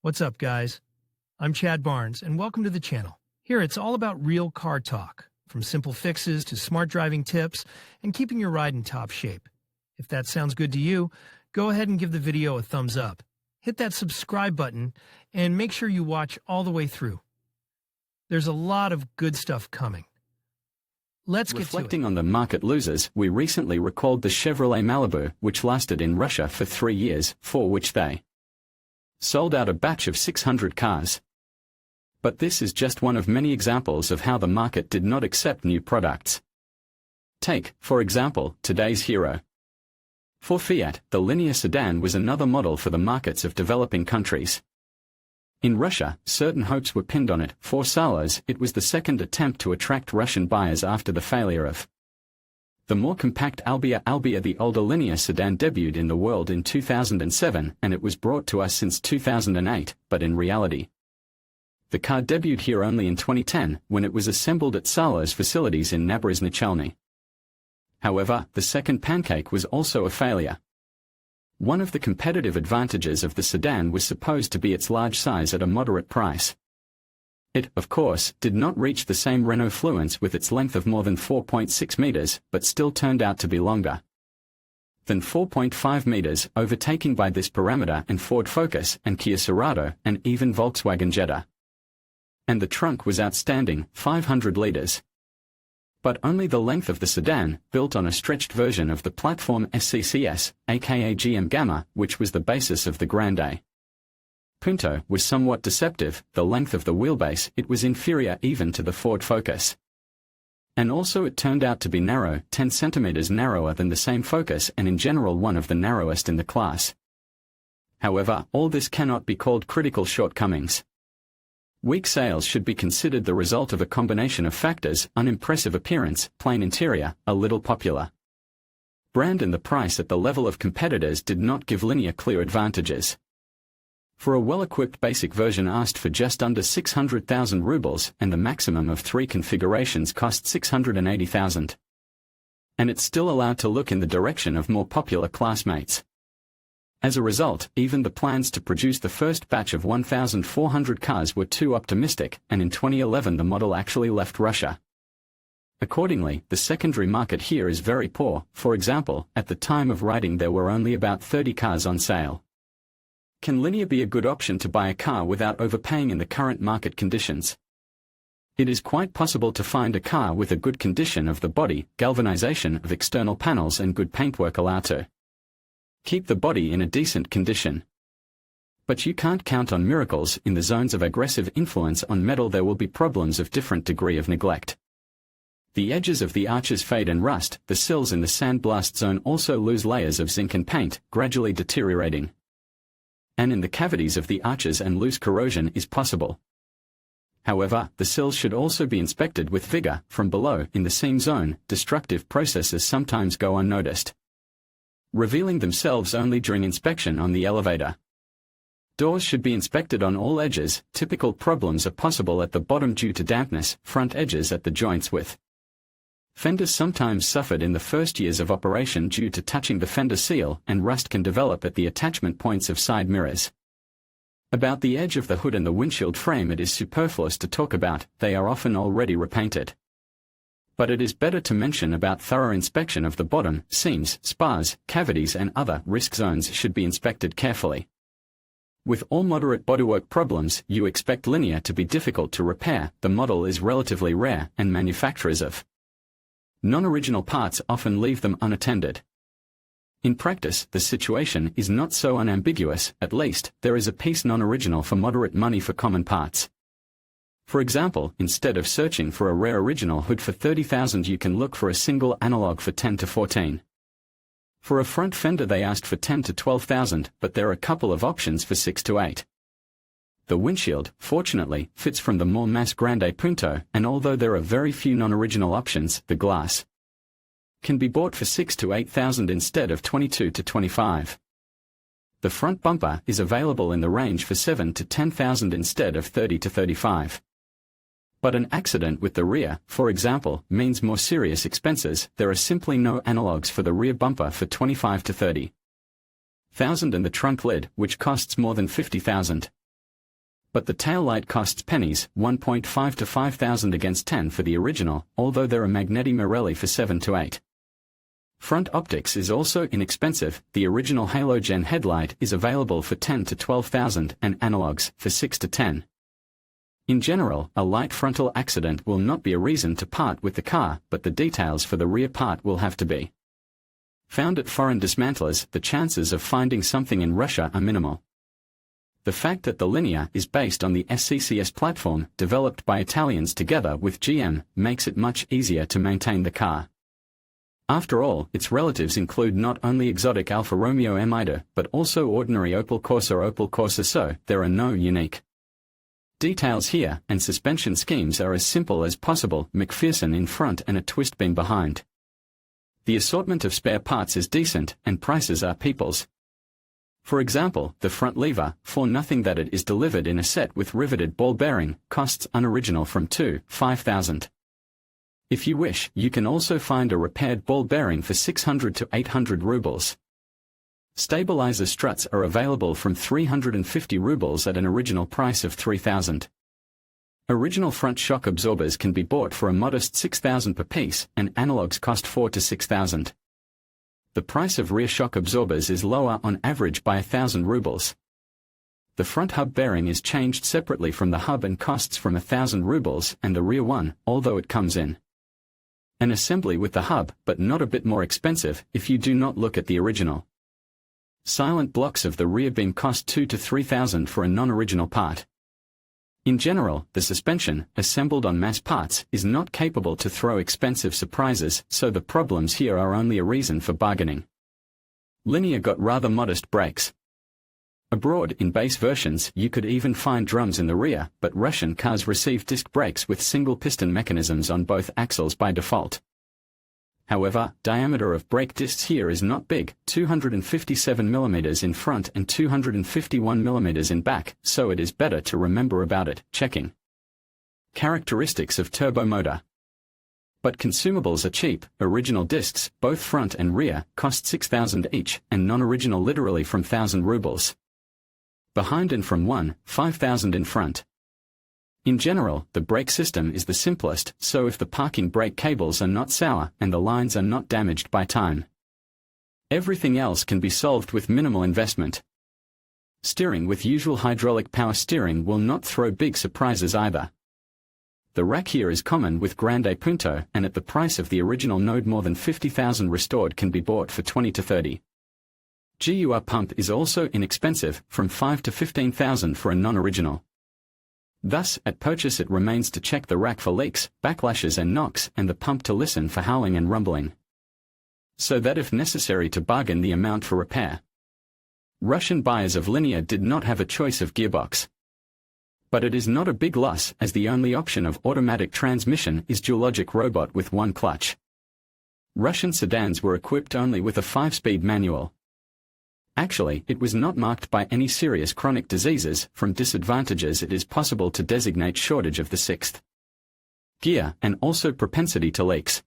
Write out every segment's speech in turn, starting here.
What's up, guys? I'm Chad Barnes, and welcome to the channel. Here, it's all about real car talk, from simple fixes to smart driving tips and keeping your ride in top shape. If that sounds good to you, go ahead and give the video a thumbs up. Hit that subscribe button and make sure you watch all the way through. There's a lot of good stuff coming. Let's get to it. Reflecting on the market losers, we recently recalled the Chevrolet Malibu, which lasted in Russia for 3 years, for which they sold out a batch of 600 cars. But this is just one of many examples of how the market did not accept new products. Take, for example, today's hero. For Fiat, the Linea sedan was another model for the markets of developing countries. In Russia, certain hopes were pinned on it. For Salos, it was the second attempt to attract Russian buyers after the failure of the more compact Albia. The older Linea sedan debuted in the world in 2007, and it was brought to us since 2008, but in reality, the car debuted here only in 2010, when it was assembled at Salos facilities in Nabrizhny. However, the second pancake was also a failure. One of the competitive advantages of the sedan was supposed to be its large size at a moderate price. It, of course, did not reach the same Renault Fluence with its length of more than 4.6 meters, but still turned out to be longer than 4.5 meters, overtaking by this parameter and Ford Focus and Kia Cerato and even Volkswagen Jetta. And the trunk was outstanding, 500 liters. But only the length of the sedan, built on a stretched version of the platform SCCS, aka GM Gamma, which was the basis of the Grande Punto, was somewhat deceptive. The length of the wheelbase, it was inferior even to the Ford Focus. And also it turned out to be narrow, 10 centimeters narrower than the same Focus and in general one of the narrowest in the class. However, all this cannot be called critical shortcomings. Weak sales should be considered the result of a combination of factors: unimpressive appearance, plain interior, a little popular brand, and the price at the level of competitors did not give Linea clear advantages. For a well-equipped basic version asked for just under 600,000 rubles, and the maximum of 3 configurations cost 680,000. And it's still allowed to look in the direction of more popular classmates. As a result, even the plans to produce the first batch of 1,400 cars were too optimistic, and in 2011 the model actually left Russia. Accordingly, the secondary market here is very poor. For example, at the time of writing there were only about 30 cars on sale. Can Linea be a good option to buy a car without overpaying in the current market conditions? It is quite possible to find a car with a good condition of the body, galvanization of external panels and good paintwork allowed to keep the body in a decent condition. But you can't count on miracles. In the zones of aggressive influence on metal there will be problems of different degree of neglect. The edges of the arches fade and rust, the sills in the sandblast zone also lose layers of zinc and paint, gradually deteriorating. And in the cavities of the arches and loose corrosion is possible. However, the sills should also be inspected with vigor. From below, in the seam zone, destructive processes sometimes go unnoticed, revealing themselves only during inspection on the elevator. Doors should be inspected on all edges. Typical problems are possible at the bottom due to dampness, front edges at the joints with fenders sometimes suffered in the first years of operation due to touching the fender seal, and rust can develop at the attachment points of side mirrors. About the edge of the hood and the windshield frame it is superfluous to talk about, they are often already repainted. But it is better to mention about thorough inspection of the bottom, seams, spars, cavities and other risk zones should be inspected carefully. With all moderate bodywork problems, you expect Linea to be difficult to repair. The model is relatively rare, and manufacturers of non-original parts often leave them unattended. In practice, the situation is not so unambiguous. At least, there is a piece non-original for moderate money for common parts. For example, instead of searching for a rare original hood for 30,000 you can look for a single analog for 10 to 14. For a front fender they asked for 10 to 12,000, but there are a couple of options for 6 to 8. The windshield, fortunately, fits from the more mass Grande Punto, and although there are very few non-original options, the glass can be bought for 6 to 8,000 instead of 22 to 25. The front bumper is available in the range for 7 to 10,000 instead of 30 to 35. But an accident with the rear, for example, means more serious expenses. There are simply no analogues for the rear bumper for 25 to 30,000 and the trunk lid, which costs more than 50,000. But the taillight costs pennies, 1.5 to 5,000 against 10 for the original, although there are Magneti Morelli for 7 to 8. Front optics is also inexpensive. The original halogen headlight is available for 10 to 12,000 and analogs for 6 to 10. In general, a light frontal accident will not be a reason to part with the car, but the details for the rear part will have to be. Found at foreign dismantlers, the chances of finding something in Russia are minimal. The fact that the Linea is based on the SCCS platform, developed by Italians together with GM, makes it much easier to maintain the car. After all, its relatives include not only exotic Alfa Romeo Amido, but also ordinary Opel Corsa, so there are no unique details here, and suspension schemes are as simple as possible, McPherson in front and a twist beam behind. The assortment of spare parts is decent, and prices are people's. For example, the front lever, for nothing that it is delivered in a set with riveted ball bearing, costs unoriginal from 5,000. If you wish, you can also find a repaired ball bearing for 600 to 800 rubles. Stabilizer struts are available from 350 rubles at an original price of 3,000. Original front shock absorbers can be bought for a modest 6,000 per piece, and analogs cost 4 to 6,000. The price of rear shock absorbers is lower on average by 1,000 rubles. The front hub bearing is changed separately from the hub and costs from 1,000 rubles, and the rear one, although it comes in an assembly with the hub, but not a bit more expensive if you do not look at the original. Silent blocks of the rear beam cost 2 to 3,000 for a non-original part. In general, the suspension, assembled on mass parts, is not capable to throw expensive surprises, so the problems here are only a reason for bargaining. Linea got rather modest brakes. Abroad, in base versions, you could even find drums in the rear, but Russian cars receive disc brakes with single piston mechanisms on both axles by default. However, diameter of brake discs here is not big, 257 mm in front and 251 mm in back, so it is better to remember about it. Checking. Characteristics of turbo motor. But consumables are cheap. Original discs, both front and rear, cost 6,000 each, and non-original literally from 1,000 rubles. Behind and from 5,000 in front. In general, the brake system is the simplest, so if the parking brake cables are not sour and the lines are not damaged by time, everything else can be solved with minimal investment. Steering with usual hydraulic power steering will not throw big surprises either. The rack here is common with Grande Punto, and at the price of the original node more than 50,000 restored can be bought for 20 to 30. GUR pump is also inexpensive, from 5 to 15,000 for a non-original. Thus, at purchase it remains to check the rack for leaks, backlashes and knocks, and the pump to listen for howling and rumbling, so that if necessary to bargain the amount for repair. Russian buyers of Linea did not have a choice of gearbox. But it is not a big loss, as the only option of automatic transmission is dual-logic robot with one clutch. Russian sedans were equipped only with a 5-speed manual. Actually, it was not marked by any serious chronic diseases. From disadvantages, it is possible to designate shortage of the 6th gear, and also propensity to leaks.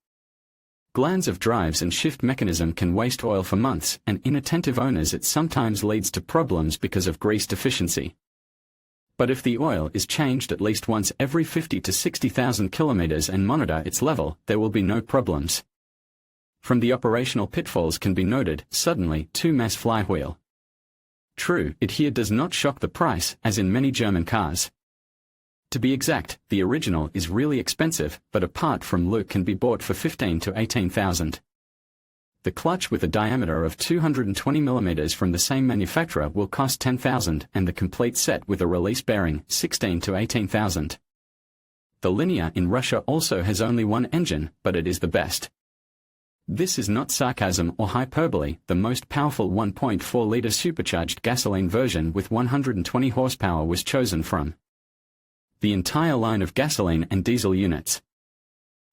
Glands of drives and shift mechanism can waste oil for months, and inattentive owners it sometimes leads to problems because of grease deficiency. But if the oil is changed at least once every 50 to 60,000 kilometers and monitor its level, there will be no problems. From the operational pitfalls can be noted, suddenly, 2-mass flywheel. True, it here does not shock the price, as in many German cars. To be exact, the original is really expensive, but apart from look can be bought for 15 to 18,000. The clutch with a diameter of 220 mm from the same manufacturer will cost 10,000, and the complete set with a release bearing, 16 to 18,000. The Linea in Russia also has only one engine, but it is the best. This is not sarcasm or hyperbole. The most powerful 1.4-liter supercharged gasoline version with 120 horsepower was chosen from the entire line of gasoline and diesel units.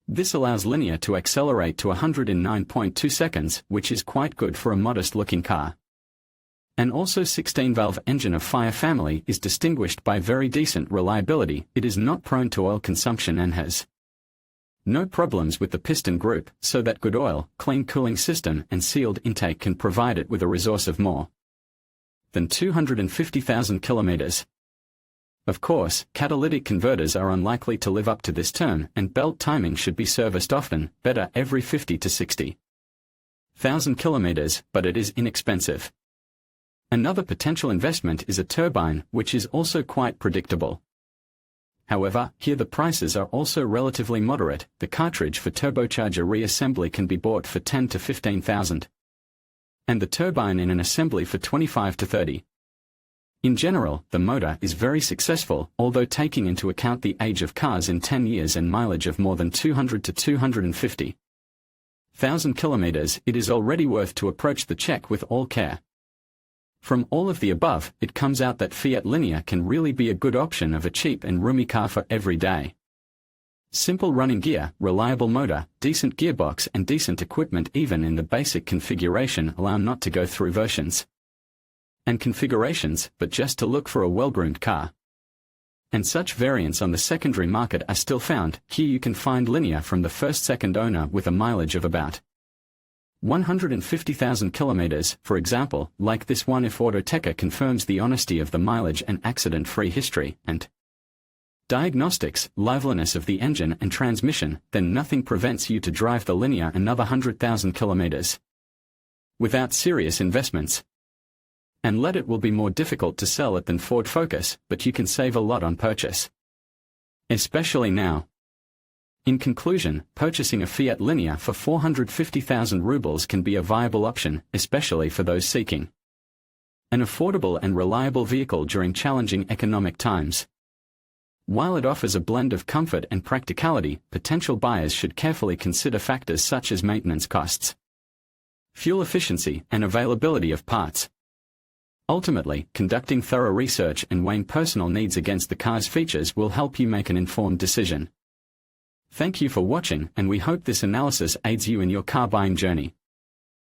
This allows Linea to accelerate to 100 in 9.2 seconds, which is quite good for a modest-looking car. An also 16-valve engine of Fire family is distinguished by very decent reliability. It is not prone to oil consumption and has no problems with the piston group, so that good oil, clean cooling system and sealed intake can provide it with a resource of more than 250,000 kilometers. Of course, catalytic converters are unlikely to live up to this term, and belt timing should be serviced often, better every 50 to 60,000 kilometers, but it is inexpensive. Another potential investment is a turbine, which is also quite predictable. However, here the prices are also relatively moderate. The cartridge for turbocharger reassembly can be bought for 10 to 15,000. And the turbine in an assembly for 25 to 30. In general, the motor is very successful, although taking into account the age of cars in 10 years and mileage of more than 200 to 250,000 kilometers, it is already worth to approach the Czech with all care. From all of the above, it comes out that Fiat Linea can really be a good option of a cheap and roomy car for every day. Simple running gear, reliable motor, decent gearbox and decent equipment even in the basic configuration allow not to go through versions and configurations, but just to look for a well-groomed car. And such variants on the secondary market are still found. Here you can find Linea from the second owner with a mileage of about 150,000 kilometers, for example, like this one. If Autoteca confirms the honesty of the mileage and accident-free history and diagnostics, liveliness of the engine and transmission, then nothing prevents you to drive the Linea another 100,000 kilometers without serious investments. And it will be more difficult to sell it than Ford Focus, but you can save a lot on purchase, especially now. In conclusion, purchasing a Fiat Linea for 450,000 rubles can be a viable option, especially for those seeking an affordable and reliable vehicle during challenging economic times. While it offers a blend of comfort and practicality, potential buyers should carefully consider factors such as maintenance costs, fuel efficiency, and availability of parts. Ultimately, conducting thorough research and weighing personal needs against the car's features will help you make an informed decision. Thank you for watching, and we hope this analysis aids you in your car buying journey.